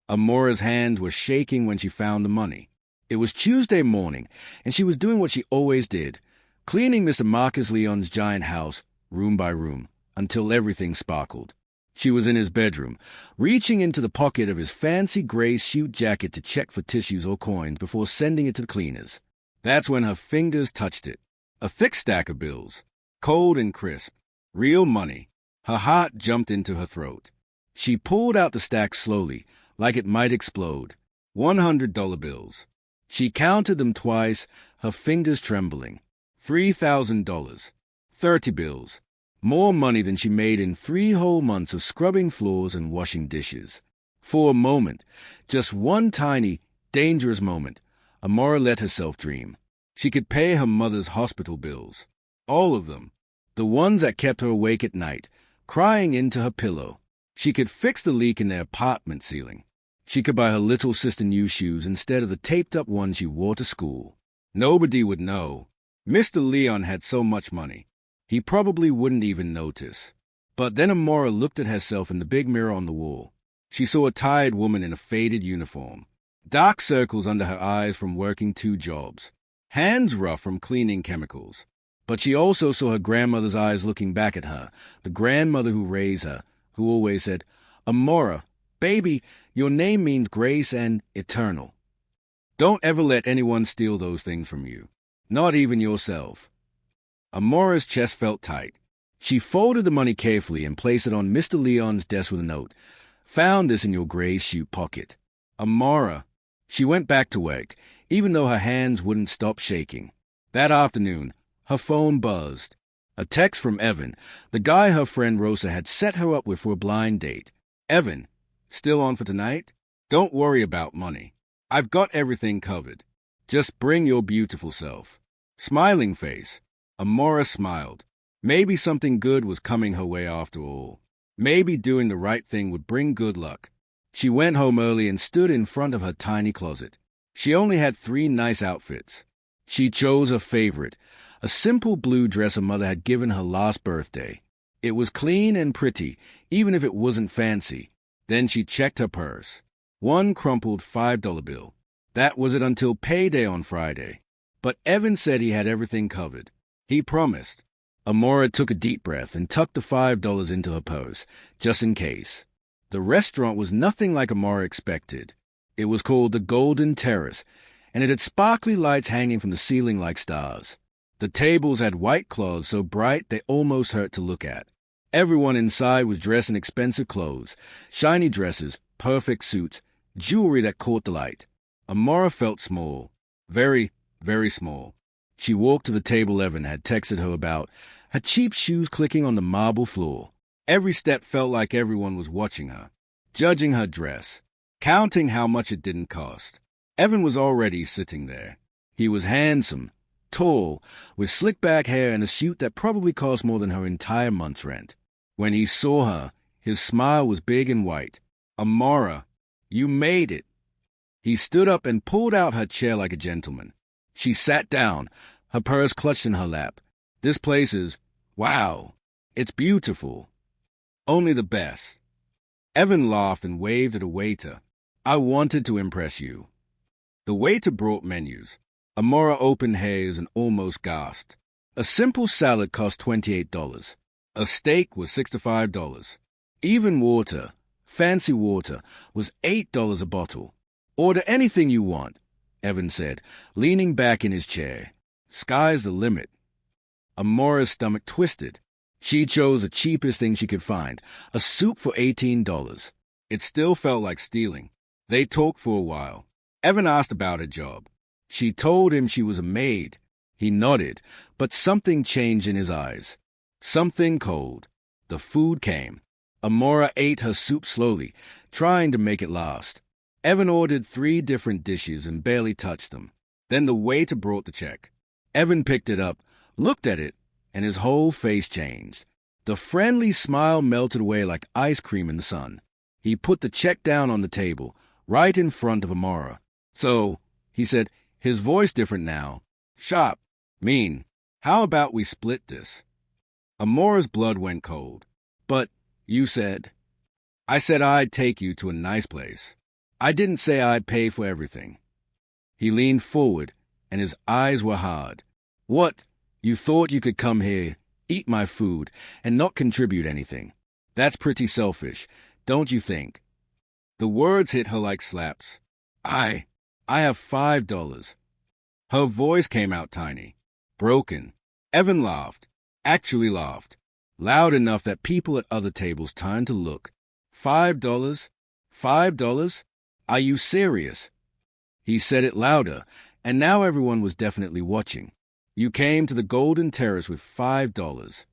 Amora's hands were shaking when she found the money. It was Tuesday morning, and she was doing what she always did, cleaning Mr. Marcus Leon's giant house, room by room, until everything sparkled. She was in his bedroom, reaching into the pocket of his fancy gray suit jacket to check for tissues or coins before sending it to the cleaners. That's when her fingers touched it. A thick stack of bills, cold and crisp, real money. Her heart jumped into her throat. She pulled out the stack slowly, like it might explode. $100 bills. She counted them twice, her fingers trembling. $3,000. 30 bills. More money than she made in 3 whole months of scrubbing floors and washing dishes. For a moment, just one tiny, dangerous moment, Amora let herself dream. She could pay her mother's hospital bills. All of them. The ones that kept her awake at night, crying into her pillow. She could fix the leak in their apartment ceiling. She could buy her little sister new shoes instead of the taped-up ones she wore to school. Nobody would know. Mr. Leon had so much money. He probably wouldn't even notice. But then Amora looked at herself in the big mirror on the wall. She saw a tired woman in a faded uniform. Dark circles under her eyes from working 2 jobs. Hands rough from cleaning chemicals. But she also saw her grandmother's eyes looking back at her, the grandmother who raised her, who always said, "Amora, baby, your name means grace and eternal. Don't ever let anyone steal those things from you, not even yourself." Amora's chest felt tight. She folded the money carefully and placed it on Mr. Leon's desk with a note. "Found this in your gray suit pocket. Amora." She went back to work, even though her hands wouldn't stop shaking. That afternoon, her phone buzzed. A text from Evan, the guy her friend Rosa had set her up with for a blind date. "Evan, still on for tonight? Don't worry about money. I've got everything covered. Just bring your beautiful self." Smiling face. Amora smiled. Maybe something good was coming her way after all. Maybe doing the right thing would bring good luck. She went home early and stood in front of her tiny closet. She only had 3 nice outfits. She chose her favorite, a simple blue dress her mother had given her last birthday. It was clean and pretty, even if it wasn't fancy. Then she checked her purse. 1 crumpled $5 bill. That was it until payday on Friday. But Evan said he had everything covered. He promised. Amora took a deep breath and tucked the $5 into her purse, just in case. The restaurant was nothing like Amora expected. It was called the Golden Terrace, and it had sparkly lights hanging from the ceiling like stars. The tables had white cloths so bright they almost hurt to look at. Everyone inside was dressed in expensive clothes, shiny dresses, perfect suits, jewelry that caught the light. Amora felt small. Very, very small. She walked to the table Evan had texted her about, her cheap shoes clicking on the marble floor. Every step felt like everyone was watching her, judging her dress, counting how much it didn't cost. Evan was already sitting there. He was handsome, tall, with slick-back hair and a suit that probably cost more than her entire month's rent. When he saw her, his smile was big and white. "Amora, you made it." He stood up and pulled out her chair like a gentleman. She sat down, her purse clutched in her lap. "This place is, wow, it's beautiful. Only the best." Evan laughed and waved at a waiter. "I wanted to impress you." The waiter brought menus. Amora opened hers and almost gasped. A simple salad cost $28. A steak was $65. Even water, fancy water, was $8 a bottle. "Order anything you want," Evan said, leaning back in his chair. "Sky's the limit." Amora's stomach twisted. She chose the cheapest thing she could find, a soup for $18. It still felt like stealing. They talked for a while. Evan asked about her job. She told him she was a maid. He nodded, but something changed in his eyes. Something cold. The food came. Amora ate her soup slowly, trying to make it last. Evan ordered 3 different dishes and barely touched them. Then the waiter brought the check. Evan picked it up, looked at it, and his whole face changed. The friendly smile melted away like ice cream in the sun. He put the check down on the table, right in front of Amora. "So," he said, his voice different now, sharp, mean, "how about we split this?" Amora's blood went cold. "But you said—" "I said I'd take you to a nice place." I didn't say I'd pay for everything. He leaned forward, and his eyes were hard. What? You thought you could come here, eat my food, and not contribute anything? That's pretty selfish, don't you think? The words hit her like slaps. I have $5. Her voice came out tiny, broken. Evan laughed, actually laughed, loud enough that people at other tables turned to look. $5? $5? Are you serious? He said it louder, and now everyone was definitely watching. You came to the Golden Terrace with $5.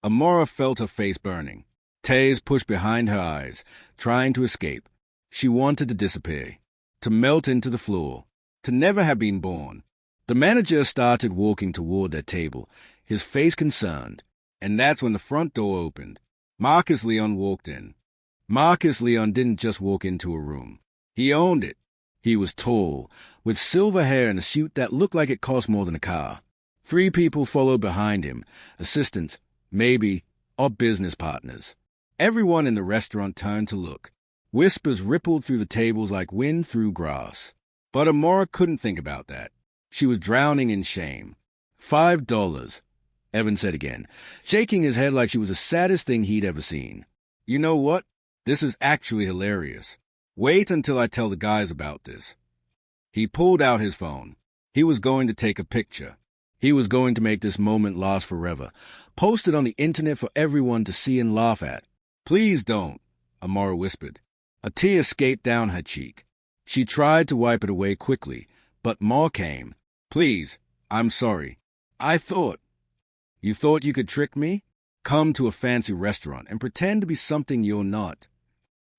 Amora felt her face burning. Tears pushed behind her eyes, trying to escape. She wanted to disappear, to melt into the floor, to never have been born. The manager started walking toward their table, his face concerned, and that's when the front door opened. Marcus Leon walked in. Marcus Leon didn't just walk into a room. He owned it. He was tall, with silver hair and a suit that looked like it cost more than a car. 3 people followed behind him, assistants, maybe, or business partners. Everyone in the restaurant turned to look. Whispers rippled through the tables like wind through grass. But Amora couldn't think about that. She was drowning in shame. $5, Evan said again, shaking his head like she was the saddest thing he'd ever seen. You know what? This is actually hilarious. Wait until I tell the guys about this. He pulled out his phone. He was going to take a picture. He was going to make this moment last forever, post it on the internet for everyone to see and laugh at. Please don't, Amora whispered. A tear escaped down her cheek. She tried to wipe it away quickly, but more came. Please, I'm sorry. I thought. You thought you could trick me? Come to a fancy restaurant and pretend to be something you're not.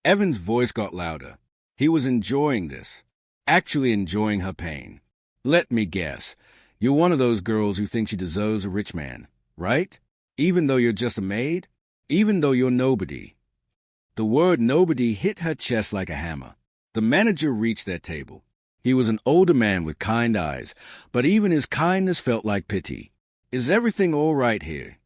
Evan's voice got louder. He was enjoying this, actually enjoying her pain. Let me guess. You're one of those girls who think she deserves a rich man, right? Even though you're just a maid? Even though you're nobody? The word nobody hit her chest like a hammer. The manager reached their table. He was an older man with kind eyes, but even his kindness felt like pity. Is everything all right here?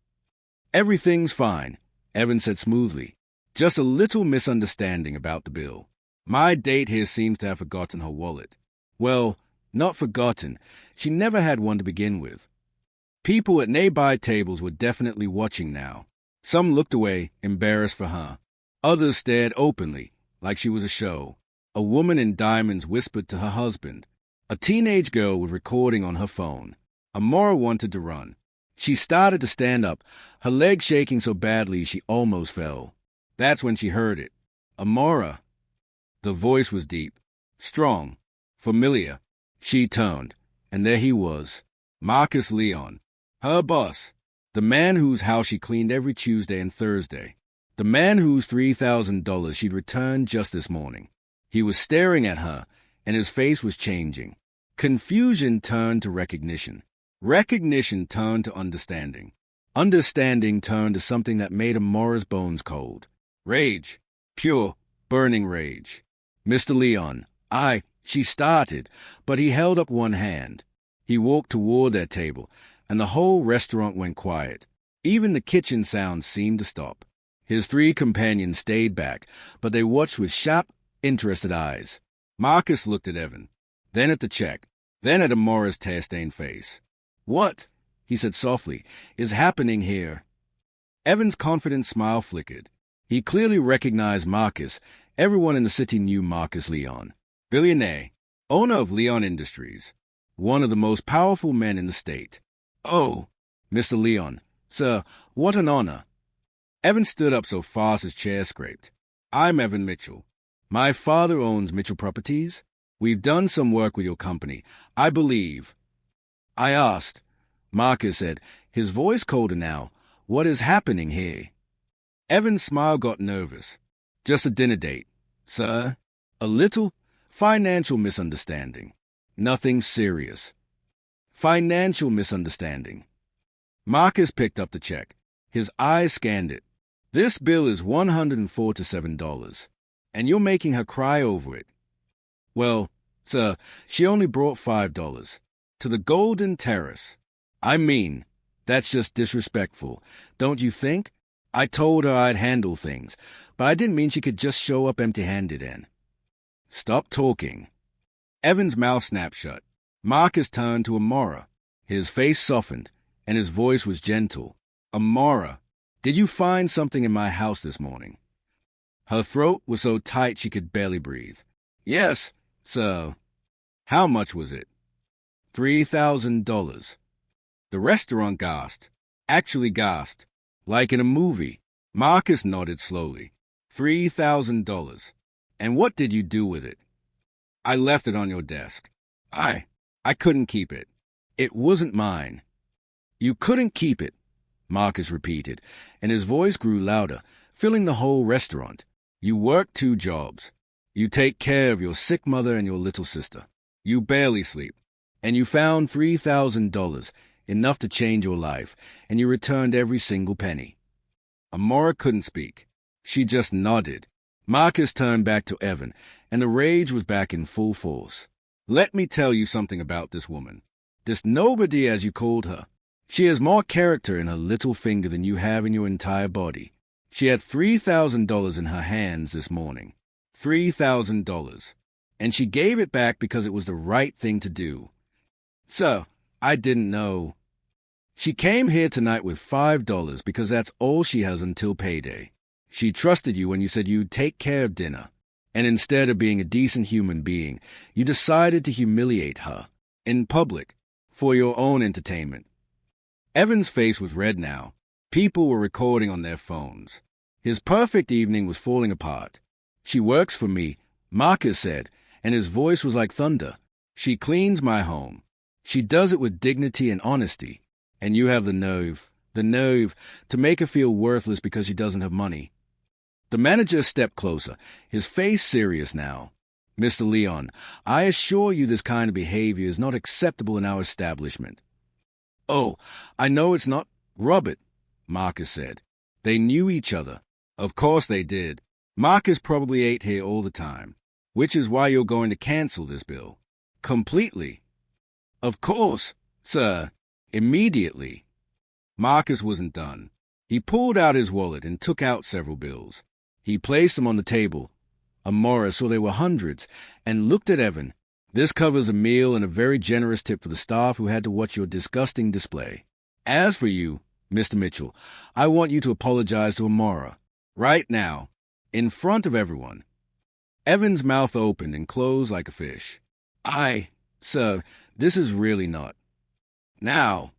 Everything's fine, Evan said smoothly. Just a little misunderstanding about the bill. My date here seems to have forgotten her wallet. Well, not forgotten. She never had one to begin with. People at nearby tables were definitely watching now. Some looked away, embarrassed for her. Others stared openly, like she was a show. A woman in diamonds whispered to her husband. A teenage girl was recording on her phone. Amora wanted to run. She started to stand up, her legs shaking so badly she almost fell. That's when she heard it. Amora. The voice was deep, strong, familiar. She turned, and there he was, Marcus Leon, her boss, the man whose house she cleaned every Tuesday and Thursday, the man whose $3,000 she'd returned just this morning. He was staring at her, and his face was changing. Confusion turned to recognition. Recognition turned to understanding. Understanding turned to something that made Amora's bones cold. Rage. Pure, burning rage. Mr. Leon, she started, but he held up one hand. He walked toward their table, and the whole restaurant went quiet. Even the kitchen sounds seemed to stop. His 3 companions stayed back, but they watched with sharp, interested eyes. Marcus looked at Evan, then at the check, then at Amora's tear-stained face. What, he said softly, is happening here? Evan's confident smile flickered. He clearly recognized Marcus. Everyone in the city knew Marcus Leon. Billionaire, owner of Leon Industries, one of the most powerful men in the state. Oh, Mr. Leon, sir, what an honor. Evan stood up so fast his chair scraped. I'm Evan Mitchell. My father owns Mitchell Properties. We've done some work with your company, I believe. I asked, Marcus said, his voice colder now, what is happening here? Evan's smile got nervous. Just a dinner date, sir. A little financial misunderstanding. Nothing serious. Financial misunderstanding. Marcus picked up the check. His eyes scanned it. This bill is $147, and you're making her cry over it. Well, sir, she only brought $5 to the Golden Terrace. I mean, that's just disrespectful, don't you think? I told her I'd handle things, but I didn't mean she could just show up empty-handed and... Stop talking. Evan's mouth snapped shut. Marcus turned to Amora. His face softened, and his voice was gentle. Amora, did you find something in my house this morning? Her throat was so tight she could barely breathe. Yes, sir. How much was it? $3,000. The restaurant gasped. Actually gasped. Like in a movie. Marcus nodded slowly. $3,000. And what did you do with it? I left it on your desk. I couldn't keep it. It wasn't mine. You couldn't keep it, Marcus repeated, and his voice grew louder, filling the whole restaurant. You work 2 jobs. You take care of your sick mother and your little sister. You barely sleep. And you found $3,000, enough to change your life, and you returned every single penny. Amora couldn't speak. She just nodded. Marcus turned back to Evan, and the rage was back in full force. Let me tell you something about this woman. This nobody, as you called her. She has more character in her little finger than you have in your entire body. She had $3,000 in her hands this morning. $3,000. And she gave it back because it was the right thing to do. So, I didn't know. She came here tonight with $5 because that's all she has until payday. She trusted you when you said you'd take care of dinner. And instead of being a decent human being, you decided to humiliate her. In public. For your own entertainment. Evan's face was red now. People were recording on their phones. His perfect evening was falling apart. She works for me, Marcus said, and his voice was like thunder. She cleans my home. She does it with dignity and honesty. And you have the nerve to make her feel worthless because she doesn't have money. The manager stepped closer, his face serious now. Mr. Leon, I assure you this kind of behavior is not acceptable in our establishment. Oh, I know it's not. Robert, Marcus said. They knew each other. Of course they did. Marcus probably ate here all the time, which is why you're going to cancel this bill. Completely. Of course, sir. Immediately. Marcus wasn't done. He pulled out his wallet and took out several bills. He placed them on the table. Amora saw there were hundreds, and looked at Evan. This covers a meal and a very generous tip for the staff who had to watch your disgusting display. As for you, Mr. Mitchell, I want you to apologize to Amora. Right now. In front of everyone. Evan's mouth opened and closed like a fish. Sir, this is really not. Now.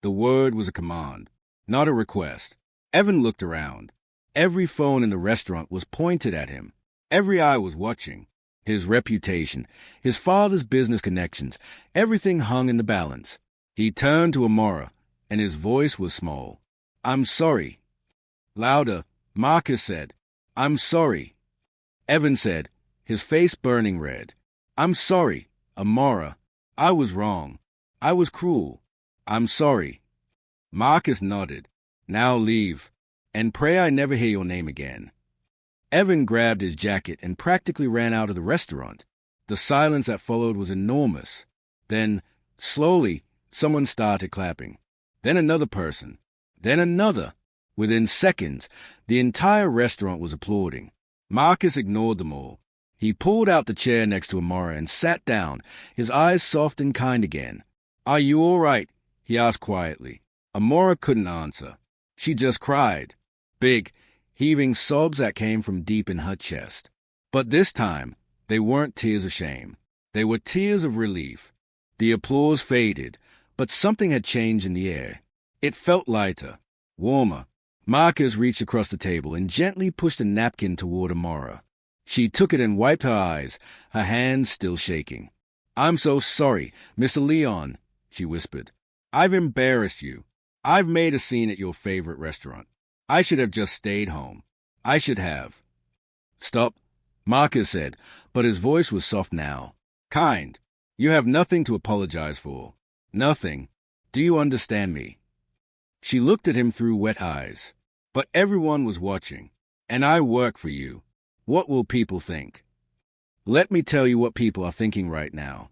The word was a command, not a request. Evan looked around. Every phone in the restaurant was pointed at him. Every eye was watching. His reputation, his father's business connections, everything hung in the balance. He turned to Amora, and his voice was small. I'm sorry. Louder, Marcus said. I'm sorry. Evan said, his face burning red. I'm sorry, Amora. I was wrong. I was cruel. I'm sorry. Marcus nodded. Now leave, and pray I never hear your name again. Evan grabbed his jacket and practically ran out of the restaurant. The silence that followed was enormous. Then, slowly, someone started clapping. Then another person. Then another. Within seconds, the entire restaurant was applauding. Marcus ignored them all. He pulled out the chair next to Amora and sat down, his eyes soft and kind again. Are you all right? He asked quietly. Amora couldn't answer. She just cried. Big, heaving sobs that came from deep in her chest. But this time, they weren't tears of shame. They were tears of relief. The applause faded, but something had changed in the air. It felt lighter, warmer. Marcus reached across the table and gently pushed a napkin toward Amora. She took it and wiped her eyes, her hands still shaking. I'm so sorry, Mr. Leon, she whispered. I've embarrassed you. I've made a scene at your favorite restaurant. I should have just stayed home. I should have. Stop, Marcus said, but his voice was soft now. Kind. You have nothing to apologize for. Nothing. Do you understand me? She looked at him through wet eyes. But everyone was watching. And I work for you. What will people think? Let me tell you what people are thinking right now.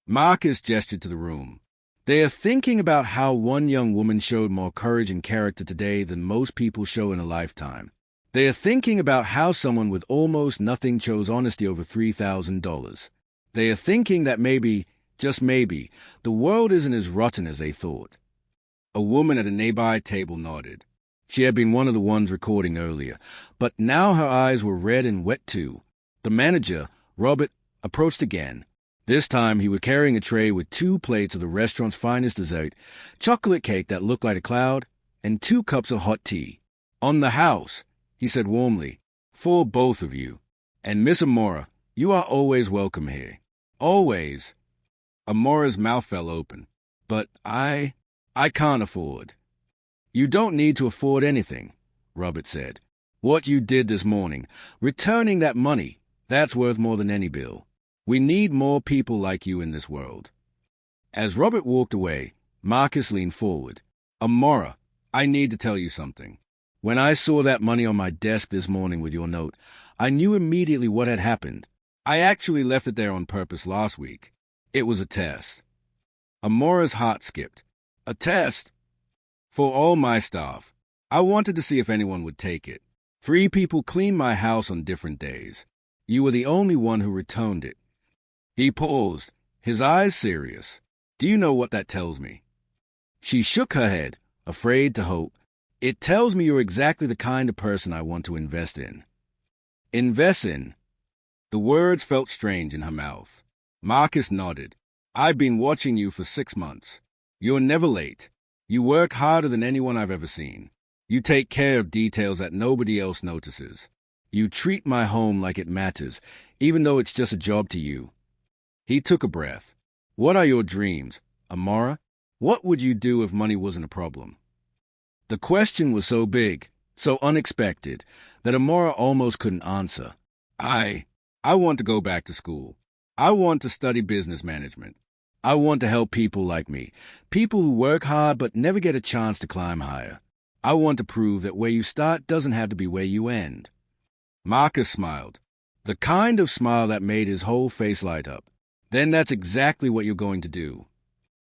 Marcus gestured to the room. They are thinking about how one young woman showed more courage and character today than most people show in a lifetime. They are thinking about how someone with almost nothing chose honesty over $3,000. They are thinking that maybe, just maybe, the world isn't as rotten as they thought. A woman at a nearby table nodded. She had been one of the ones recording earlier, but now her eyes were red and wet too. The manager, Robert, approached again. This time he was carrying a tray with 2 plates of the restaurant's finest dessert, chocolate cake that looked like a cloud, and 2 cups of hot tea. "On the house," he said warmly, "for both of you. And Miss Amora, you are always welcome here. Always." Amora's mouth fell open. "But I can't afford." "You don't need to afford anything," Robert said. "What you did this morning, returning that money, that's worth more than any bill. We need more people like you in this world." As Robert walked away, Marcus leaned forward. "Amora, I need to tell you something. When I saw that money on my desk this morning with your note, I knew immediately what had happened. I actually left it there on purpose last week. It was a test." Amora's heart skipped. "A test?" "For all my staff. I wanted to see if anyone would take it. 3 people cleaned my house on different days. You were the only one who returned it." He paused, his eyes serious. "Do you know what that tells me?" She shook her head, afraid to hope. "It tells me you're exactly the kind of person I want to invest in." "Invest in?" The words felt strange in her mouth. Marcus nodded. "I've been watching you for 6 months. You're never late. You work harder than anyone I've ever seen. You take care of details that nobody else notices. You treat my home like it matters, even though it's just a job to you." He took a breath. "What are your dreams, Amora? What would you do if money wasn't a problem?" The question was so big, so unexpected, that Amora almost couldn't answer. I want to go back to school. I want to study business management. I want to help people like me, people who work hard but never get a chance to climb higher. I want to prove that where you start doesn't have to be where you end." Marcus smiled, the kind of smile that made his whole face light up. "Then that's exactly what you're going to do."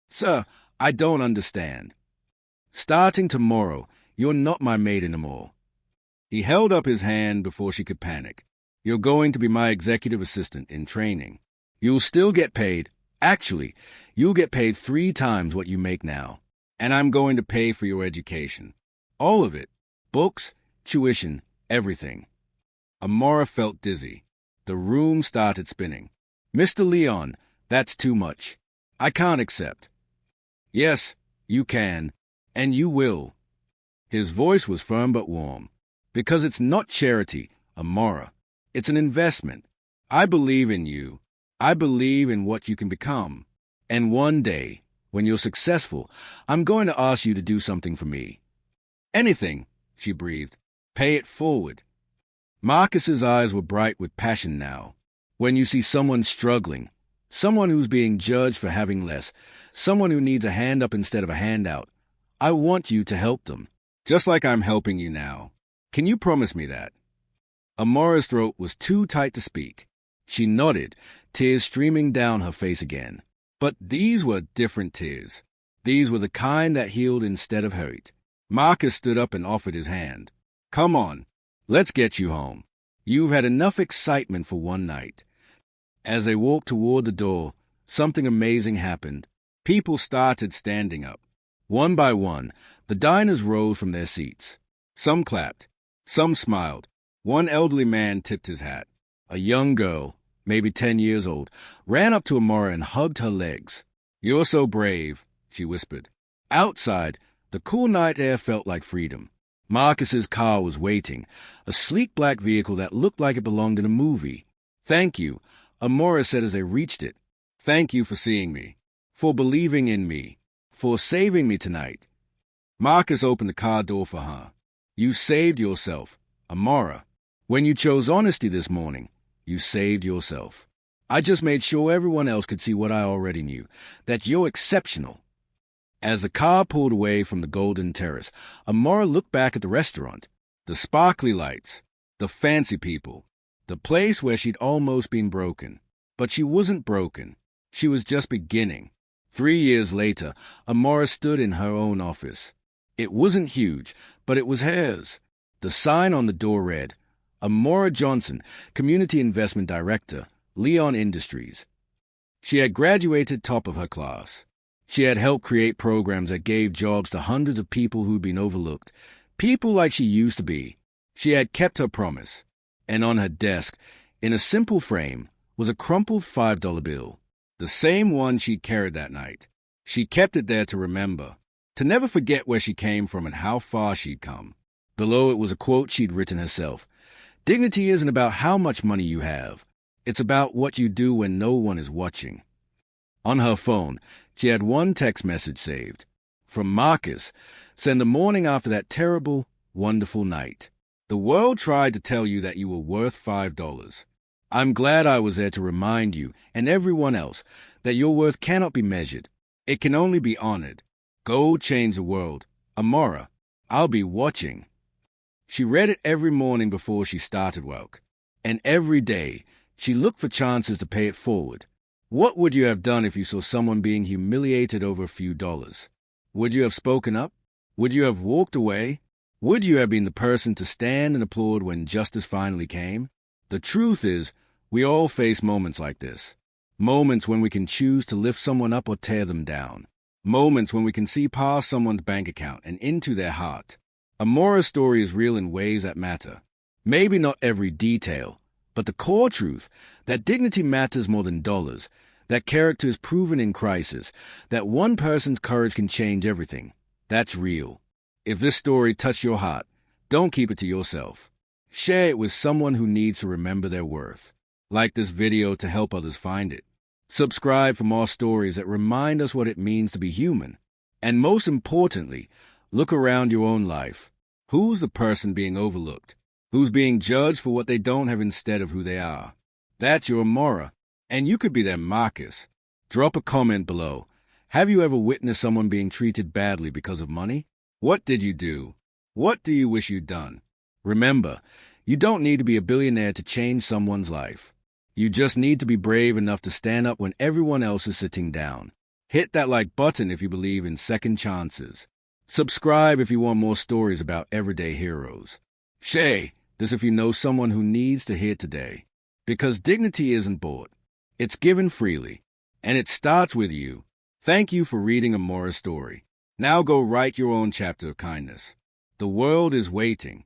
"Sir, I don't understand." "Starting tomorrow, you're not my maid anymore." He held up his hand before she could panic. "You're going to be my executive assistant in training. You'll still get paid. Actually, you'll get paid 3 times what you make now. And I'm going to pay for your education. All of it. Books, tuition, everything." Amora felt dizzy. The room started spinning. "Mr. Leon, that's too much. I can't accept." "Yes, you can. And you will." His voice was firm but warm. "Because it's not charity, Amora. It's an investment. I believe in you. I believe in what you can become. And one day, when you're successful, I'm going to ask you to do something for me." "Anything," she breathed. "Pay it forward." Marcus's eyes were bright with passion now. When you see someone struggling, someone who's being judged for having less, someone who needs a hand up instead of a handout, I want you to help them, just like I'm helping you now. Can you promise me that?" Amora's throat was too tight to speak. She nodded, tears streaming down her face again. But these were different tears. These were the kind that healed instead of hurt. Marcus stood up and offered his hand. "Come on, let's get you home. You've had enough excitement for one night." As they walked toward the door, something amazing happened. People started standing up. One by one, the diners rose from their seats. Some clapped. Some smiled. One elderly man tipped his hat. A young girl, maybe 10 years old, ran up to Amora and hugged her legs. "You're so brave," she whispered. Outside, the cool night air felt like freedom. Marcus's car was waiting, a sleek black vehicle that looked like it belonged in a movie. "Thank you," Amora said as they reached it. "Thank you for seeing me, for believing in me, for saving me tonight." Marcus opened the car door for her. "You saved yourself, Amora. When you chose honesty this morning, you saved yourself. I just made sure everyone else could see what I already knew, that you're exceptional." As the car pulled away from the Golden Terrace, Amora looked back at the restaurant, the sparkly lights, the fancy people, the place where she'd almost been broken. But she wasn't broken. She was just beginning. 3 years later, Amora stood in her own office. It wasn't huge, but it was hers. The sign on the door read, Amora Johnson, Community Investment Director, Leon Industries. She had graduated top of her class. She had helped create programs that gave jobs to hundreds of people who'd been overlooked, people like she used to be. She had kept her promise. And on her desk, in a simple frame, was a crumpled $5 bill, the same one she'd carried that night. She kept it there to remember, to never forget where she came from and how far she'd come. Below it was a quote she'd written herself. Dignity isn't about how much money you have. It's about what you do when no one is watching. On her phone, she had one text message saved. From Marcus, sent the morning after that terrible, wonderful night. The world tried to tell you that you were worth $5. I'm glad I was there to remind you, and everyone else, that your worth cannot be measured. It can only be honored. Go change the world. Amora, I'll be watching. She read it every morning before she started work. And every day, she looked for chances to pay it forward. What would you have done if you saw someone being humiliated over a few dollars? Would you have spoken up? Would you have walked away? Would you have been the person to stand and applaud when justice finally came? The truth is, we all face moments like this. Moments when we can choose to lift someone up or tear them down. Moments when we can see past someone's bank account and into their heart. Amora's story is real in ways that matter. Maybe not every detail, but the core truth, that dignity matters more than dollars, that character is proven in crisis, that one person's courage can change everything. That's real. If this story touched your heart, don't keep it to yourself. Share it with someone who needs to remember their worth. Like this video to help others find it. Subscribe for more stories that remind us what it means to be human. And most importantly, look around your own life. Who's the person being overlooked? Who's being judged for what they don't have instead of who they are? That's your Amora, and you could be their Marcus. Drop a comment below. Have you ever witnessed someone being treated badly because of money? What did you do? What do you wish you'd done? Remember, you don't need to be a billionaire to change someone's life. You just need to be brave enough to stand up when everyone else is sitting down. Hit that like button if you believe in second chances. Subscribe if you want more stories about everyday heroes. Share this if you know someone who needs to hear today. Because dignity isn't bought. It's given freely. And it starts with you. Thank you for reading Amora's story. Now go write your own chapter of kindness. The world is waiting.